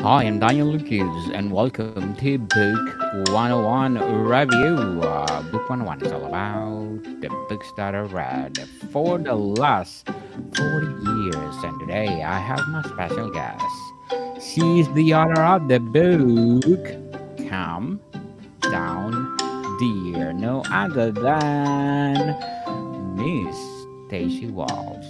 Hi, I'm Daniel Lucas, and welcome to Book 101 Review. Book 101 is all about the books that I read for the last 40 years. And today I have my special guest. She's the author of the book Calm Down Dear, no other than Miss Stacy Walls.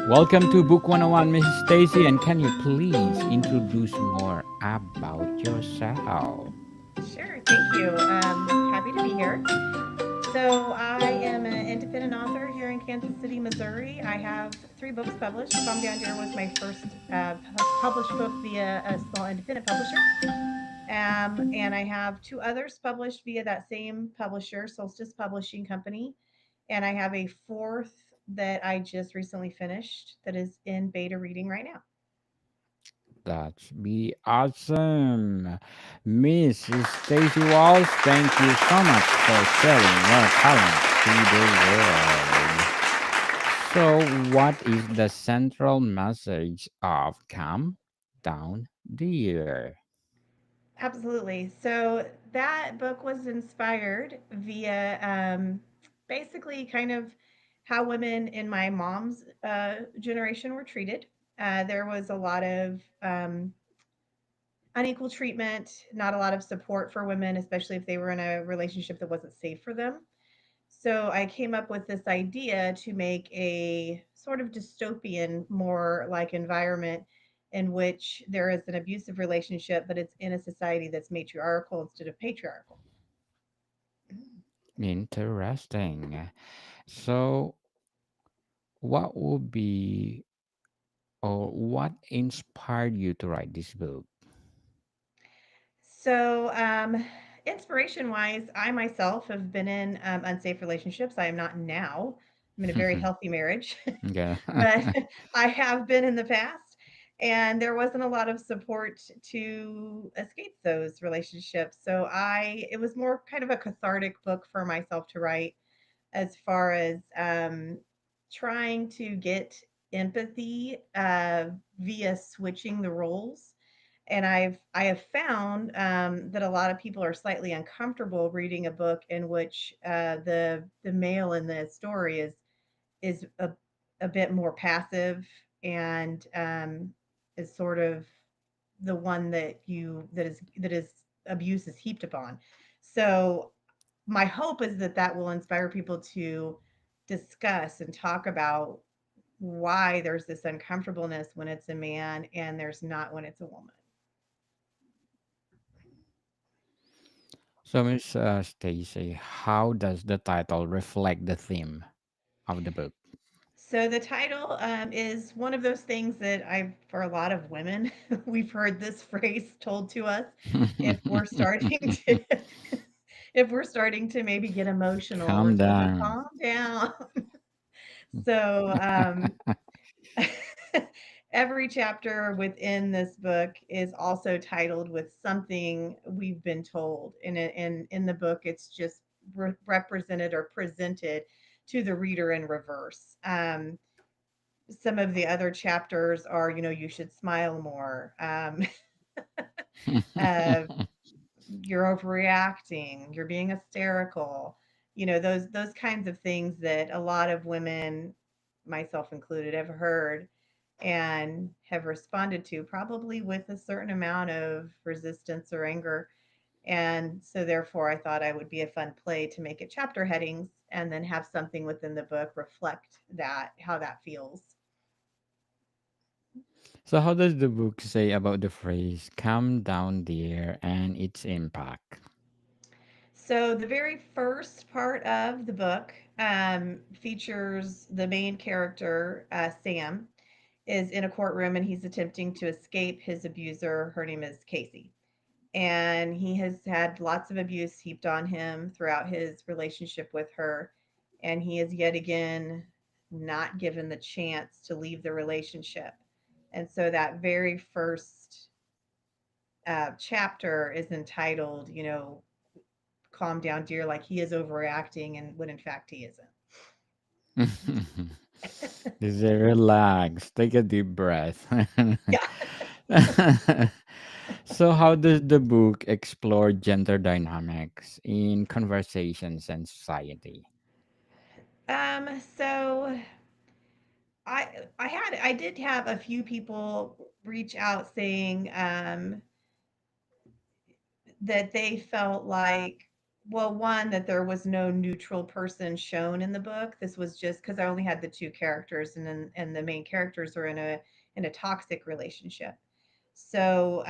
Welcome to Book 101, Mrs. Stacy, and can you please introduce more about yourself? Sure, thank you. Happy to be here. So, I am an independent author here in Kansas City, Missouri. I have three books published. Calm Down Dear was my first published book via a small independent publisher. And I have two others published via that same publisher, Solstice Publishing Company. And I have a fourth that I just recently finished that is in beta reading right now. That's be awesome. Mrs. Stacy Walls, thank you so much for sharing your talent to the world. So, what is the central message of Calm Down Dear? Absolutely. So that book was inspired via basically kind of how women in my mom's generation were treated. There was a lot of unequal treatment, not a lot of support for women, especially if they were in a relationship that wasn't safe for them. So I came up with this idea to make a sort of dystopian, more like environment in which there is an abusive relationship, but it's in a society that's matriarchal instead of patriarchal. Interesting. So, what would be or what inspired you to write this book? So, inspiration wise, I myself have been in unsafe relationships. I am not now. I'm in a very healthy marriage, Yeah. but I have been in the past. And there wasn't a lot of support to escape those relationships. So it was more kind of a cathartic book for myself to write as far as trying to get empathy via switching the roles. And I have found that a lot of people are slightly uncomfortable reading a book in which the male in the story is a bit more passive and is sort of the one that is abuse is heaped upon. So my hope is that that will inspire people to discuss and talk about why there's this uncomfortableness when it's a man and there's not when it's a woman. So, Miss Stacy, how does the title reflect the theme of the book? So the title is one of those things that for a lot of women, we've heard this phrase told to us if we're starting to, if we're starting to maybe get emotional, we're Calm told to down. calm down. So every chapter within this book is also titled with something we've been told. In the book, it's just represented or presented to the reader in reverse. Some of the other chapters are, you should smile more. Uh, you're overreacting. You're being hysterical. Those kinds of things that a lot of women, myself included, have heard and have responded to, probably with a certain amount of resistance or anger. And so, therefore, I thought I would be a fun play to make it chapter headings and then have something within the book reflect that, how that feels. So, how does the book say about the phrase "calm down, dear" and its impact? So the very first part of the book features the main character, Sam, is in a courtroom and he's attempting to escape his abuser. Her name is Casey. And he has had lots of abuse heaped on him throughout his relationship with her. And he is yet again not given the chance to leave the relationship. And so that very first chapter is entitled, calm down, dear, like he is overreacting, and when in fact he isn't. Just relax, take a deep breath. Yeah. So, how does the book explore gender dynamics in conversations and society? So I did have a few people reach out saying that they felt like, well, one, that there was no neutral person shown in the book. This was just because I only had the two characters, and the main characters are in a toxic relationship. So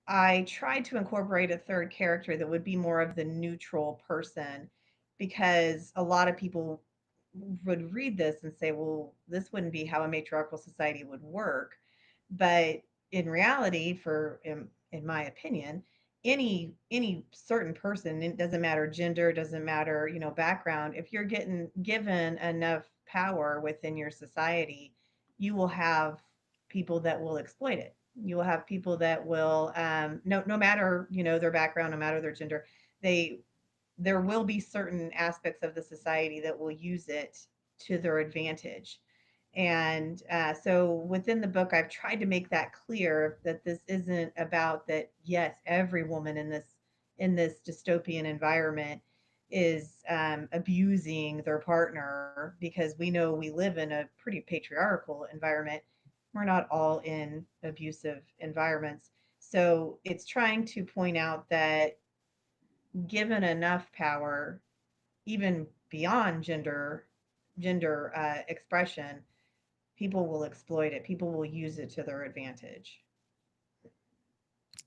I tried to incorporate a third character that would be more of the neutral person, because a lot of people would read this and say, well, this wouldn't be how a matriarchal society would work. But in reality, in my opinion, any certain person, it doesn't matter gender, doesn't matter, background, if you're getting given enough power within your society, you will have people that will exploit it. You will have people that will, no matter, their background, no matter their gender, they there will be certain aspects of the society that will use it to their advantage. And so within the book, I've tried to make that clear, that this isn't about that. Yes, every woman in this dystopian environment is abusing their partner, because we know we live in a pretty patriarchal environment. We're not all in abusive environments. So it's trying to point out that given enough power, even beyond gender expression, people will exploit it. People will use it to their advantage.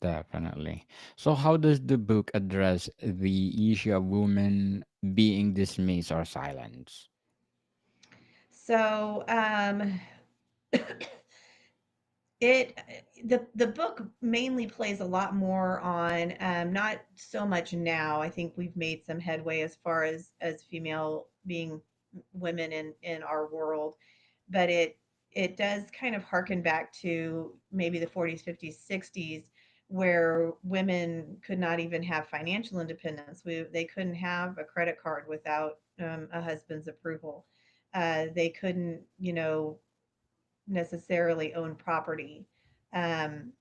Definitely. So, how does the book address the issue of women being dismissed or silenced? So it the book mainly plays a lot more on, not so much now. I think we've made some headway as far as female being women in our world, but it does kind of harken back to maybe the 40s, 50s, 60s, where women could not even have financial independence. They couldn't have a credit card without a husband's approval. They couldn't, necessarily own property. Um,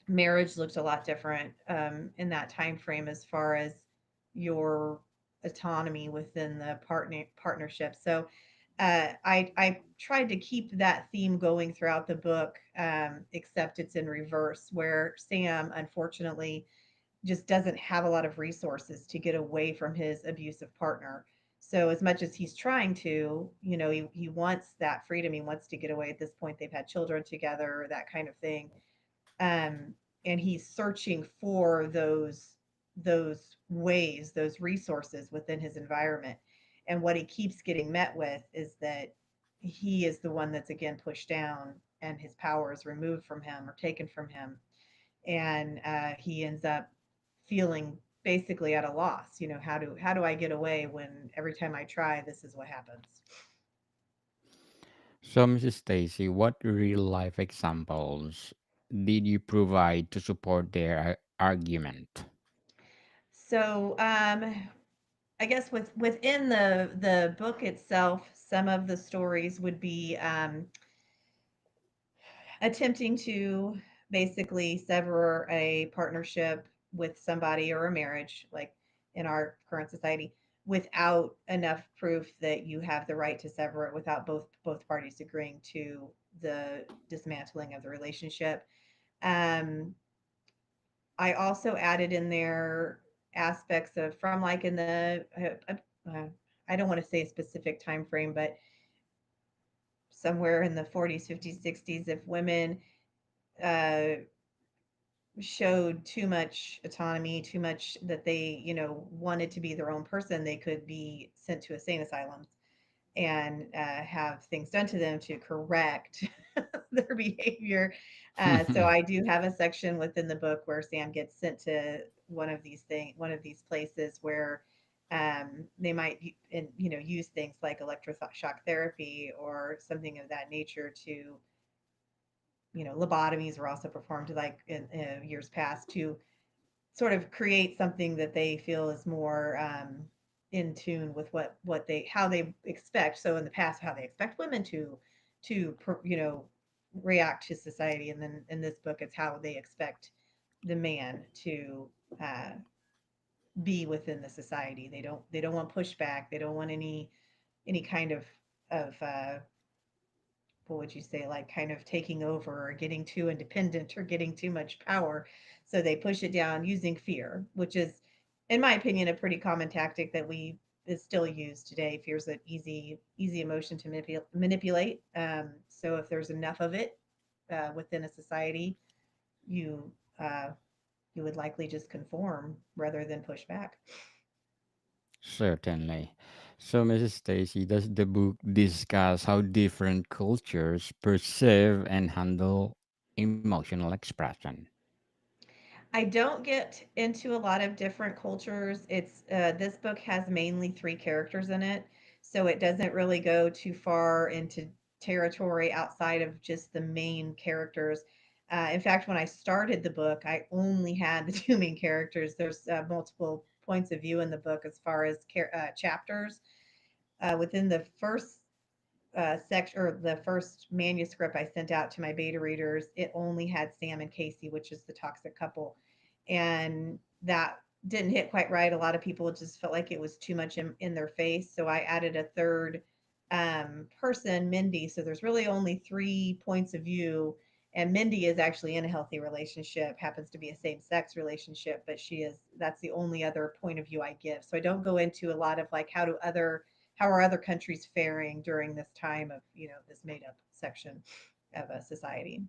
Marriage looked a lot different in that time frame, as far as your autonomy within the partnership. So I tried to keep that theme going throughout the book, except it's in reverse, where Sam unfortunately just doesn't have a lot of resources to get away from his abusive partner. So as much as he's trying to, he wants that freedom. He wants to get away. At this point, they've had children together, that kind of thing. Um, and he's searching for those ways, those resources within his environment. And what he keeps getting met with is that he is the one that's again pushed down, and his power is removed from him or taken from him, and he ends up feeling basically at a loss. How do I get away when every time I try, this is what happens? So, Mrs. Stacy, what real life examples did you provide to support their argument? So I guess within the book itself, some of the stories would be attempting to basically sever a partnership with somebody, or a marriage, like in our current society, without enough proof that you have the right to sever it, without both parties agreeing to the dismantling of the relationship. um, I also added in there aspects of, from like in the I don't want to say a specific time frame, but somewhere in the 40s, 50s, 60s, if women uh, showed too much autonomy, too much that they, wanted to be their own person, they could be sent to insane asylums and have things done to them to correct their behavior. So I do have a section within the book where Sam gets sent to one of these places where they might, use things like electroshock therapy or something of that nature to, lobotomies were also performed, like in years past, to sort of create something that they feel is more in tune with what they how they expect. So in the past, how they expect women to react to society, and then in this book it's how they expect the man to uh, be within the society. They don't want pushback. They don't want any kind of what would you say, like kind of taking over or getting too independent or getting too much power. So they push it down using fear, which is, in my opinion, a pretty common tactic that we is still used today. Fear is an easy emotion to manipulate. So if there's enough of it within a society, you uh, you would likely just conform rather than push back. Certainly. So, Mrs. Stacy, does the book discuss how different cultures perceive and handle emotional expression? I don't get into a lot of different cultures. It's this book has mainly three characters in it, so it doesn't really go too far into territory outside of just the main characters. In fact, when I started the book, I only had the two main characters. There's multiple points of view in the book as far as chapters. Within the first section or the first manuscript I sent out to my beta readers, it only had Sam and Casey, which is the toxic couple, and that didn't hit quite right. A lot of people just felt like it was too much in their face, so I added a third person, Mindy. So there's really only three points of view. And Mindy is actually in a healthy relationship, happens to be a same sex relationship, but that's the only other point of view I give. So I don't go into a lot of like how are other countries faring during this time of this made up section of a society.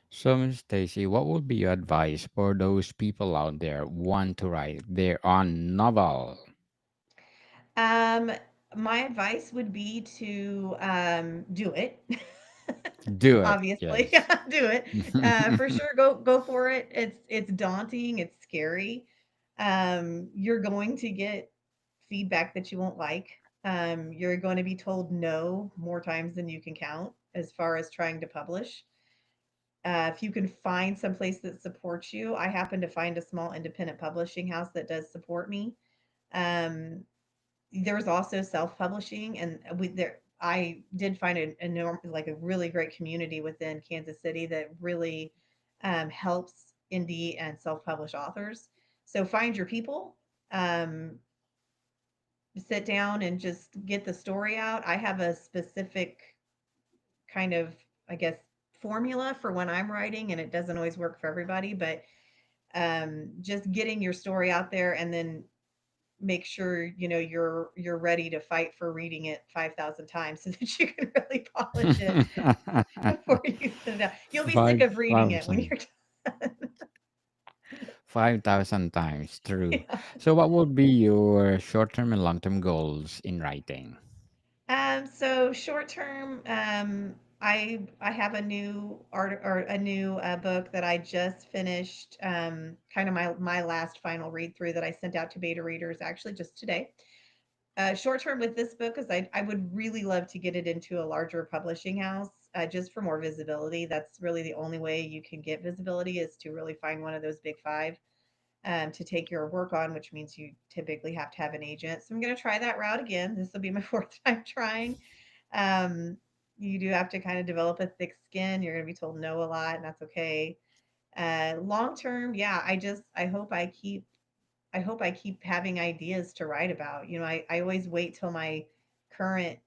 So, Mrs. Stacy, what would be your advice for those people out there want to write their own novel? Um, my advice would be to do it. Do it. Obviously, Yes. do it for sure. Go for it. It's daunting. It's scary. You're going to get feedback that you won't like. You're going to be told no more times than you can count as far as trying to publish. If you can find some place that supports you, I happen to find a small independent publishing house that does support me. Um, there's also self-publishing, and we there I did find like a really great community within Kansas City that really helps indie and self-published authors. So find your people. Um, Sit down and just get the story out. I have a specific kind of, I guess, formula for when I'm writing, and it doesn't always work for everybody, but just getting your story out there, and then make sure you're ready to fight for reading it 5,000 times so that you can really polish it before you send it out. You'll be sick Five of reading it when thousand. you're done. 5,000 times. True. Yeah. So, what would be your short term and long term goals in writing? So short term, I have a new art or a new book that I just finished. Kind of my last final read through that I sent out to beta readers actually just today. Short term with this book is I would really love to get it into a larger publishing house just for more visibility. That's really the only way you can get visibility is to really find one of those big five to take your work on, which means you typically have to have an agent. So I'm going to try that route again. This will be my fourth time trying. Um, you do have to kind of develop a thick skin. You're going to be told no a lot, and that's okay. Long term, yeah, I hope I keep having ideas to write about. I always wait till my current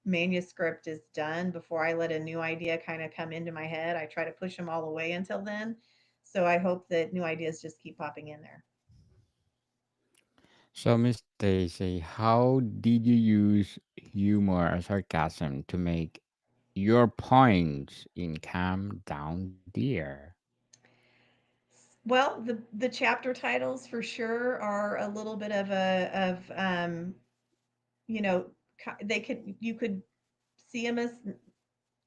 manuscript is done before I let a new idea kind of come into my head. I try to push them all away until then. So I hope that new ideas just keep popping in there. So, Miss Stacy, how did you use humor or sarcasm to make your points in Calm Down Dear? Well, the chapter titles for sure are a little bit of a of you know they could you could see them as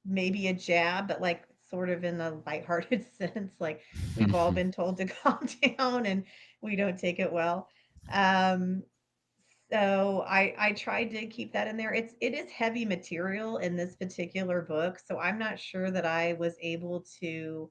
maybe a jab, but like sort of in a lighthearted sense. Like we've all been told to calm down, and we don't take it well. Um, so I tried to keep that in there. It is heavy material in this particular book, so I'm not sure that I was able to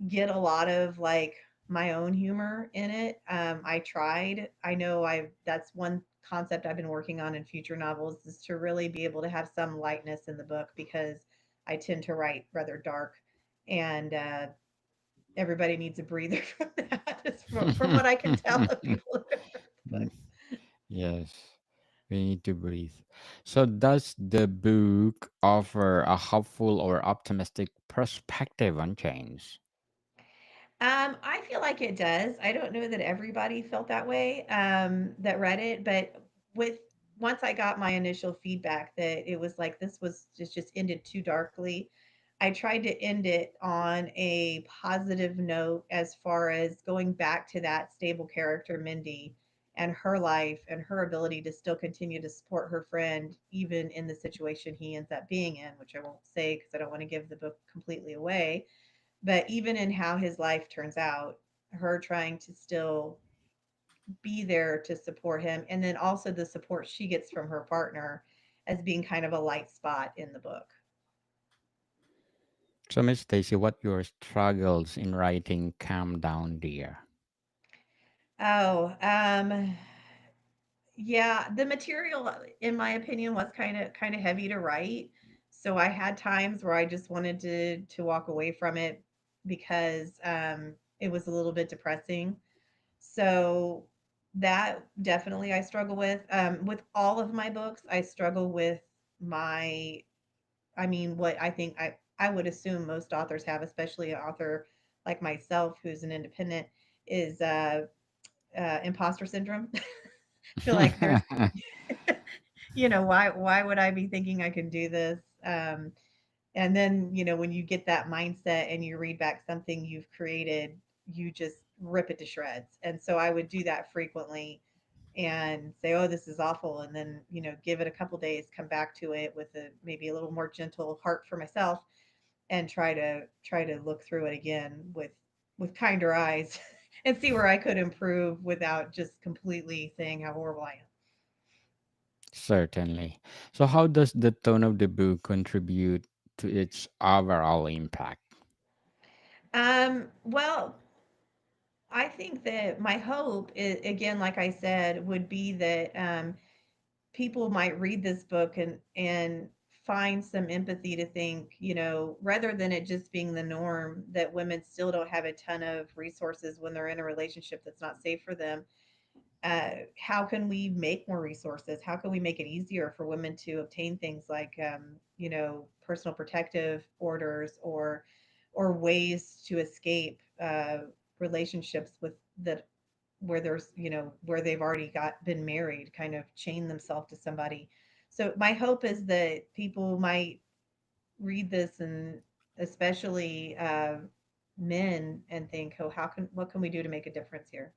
get a lot of like my own humor in it. I tried. I know that's one concept I've been working on in future novels is to really be able to have some lightness in the book because I tend to write rather dark, and everybody needs a breather from that, from what I can tell of people who have read the book. Mm, yes, we need to breathe. So, does the book offer a hopeful or optimistic perspective on change? I feel like it does. I don't know that everybody felt that way that read it, but with once I got my initial feedback that it was like this was just ended too darkly, I tried to end it on a positive note as far as going back to that stable character, Mindy, and her life and her ability to still continue to support her friend, even in the situation he ends up being in, which I won't say because I don't want to give the book completely away, but even in how his life turns out, her trying to still be there to support him, and then also the support she gets from her partner as being kind of a light spot in the book. So, Miss Stacy, what your struggles in writing "Calm Down, Dear"? Oh, yeah, the material, in my opinion, was kind of heavy to write. So I had times where I just wanted to walk away from it because it was a little bit depressing. So that definitely I struggle with. With all of my books, I struggle with my, I mean, what I think I would assume most authors have, especially an author like myself who's an independent, is imposter syndrome. I feel like there's, why would I be thinking I can do this? And then, when you get that mindset and you read back something you've created, you just rip it to shreds. And so I would do that frequently and say, "Oh, this is awful," and then, give it a couple days, come back to it with a maybe a little more gentle heart for myself, and try to look through it again with kinder eyes and see where I could improve without just completely saying how horrible I Certainly. So, how does the tone of the book contribute to its overall impact? Well, I think that my hope is, again, like I said, would be that people might read this book and find some empathy to think, rather than it just being the norm that women still don't have a ton of resources when they're in a relationship that's not safe for them. How can we make more resources? How can we make it easier for women to obtain things like, personal protective orders, or ways to escape relationships with that, where there's, where they've already got been married, kind of chain themselves to somebody. So my hope is that people might read this, and especially men, and think, oh, what can we do to make a difference here?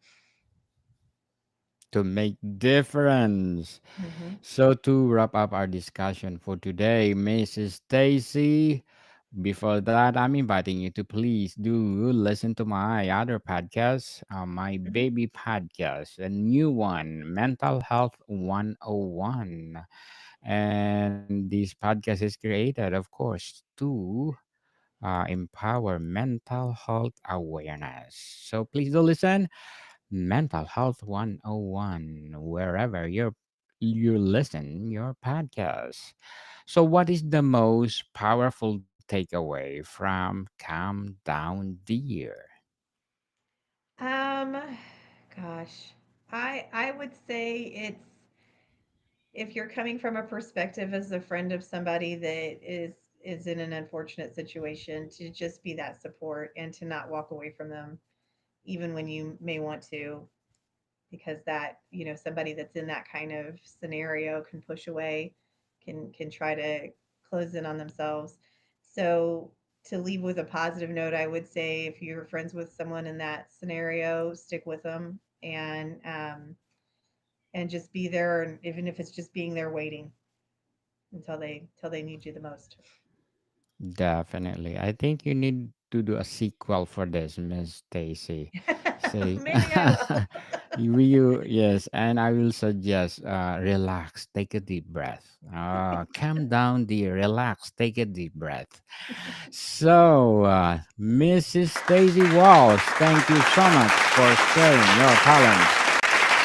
To make difference. Hmm. So to wrap up our discussion for today, Mrs. Stacy, before that, I'm inviting you to please do listen to my other podcast, my Hmm. baby podcast, a new one, Mental Health 101. And this podcast is created, of course, to empower mental health awareness. So please do listen. Mental Health 101, wherever you listen your podcast. So what is the most powerful takeaway from Calm Down Dear? um Gosh, I would say it's, if you're coming from a perspective as a friend of somebody that is in an unfortunate situation, to just be that support and to not walk away from them even when you may want to, because that, somebody that's in that kind of scenario can push away, can try to close in on themselves. So to leave with a positive note, I would say if you're friends with someone in that scenario, stick with them, and just be there, and even if it's just being there waiting until they need you the most. Definitely. I think you need to do a sequel for this, Miss Stacy. Say, Maybe I will. yes, and I will suggest relax, take a deep breath. Calm down, dear, relax, take a deep breath. So, Mrs. Stacy Walsh, thank you so much for sharing your talents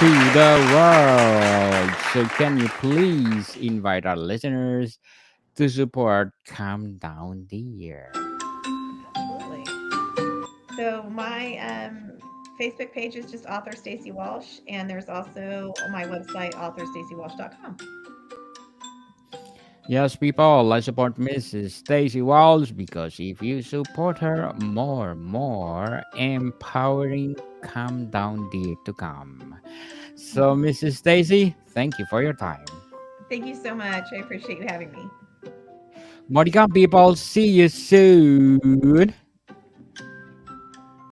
to the world. So, can you please invite our listeners to support Calm Down Dear? Absolutely. So my Facebook page is just author Stacy Walsh, and there's also my website authorstacywalsh.com. Yes, people, let's support Mrs. Stacy Walsh because if you support her, more empowering Calm Down Dear to come. So, Mrs. Stacy, thank you for your time. Thank you so much. I appreciate you having me. Monica, people, see you soon.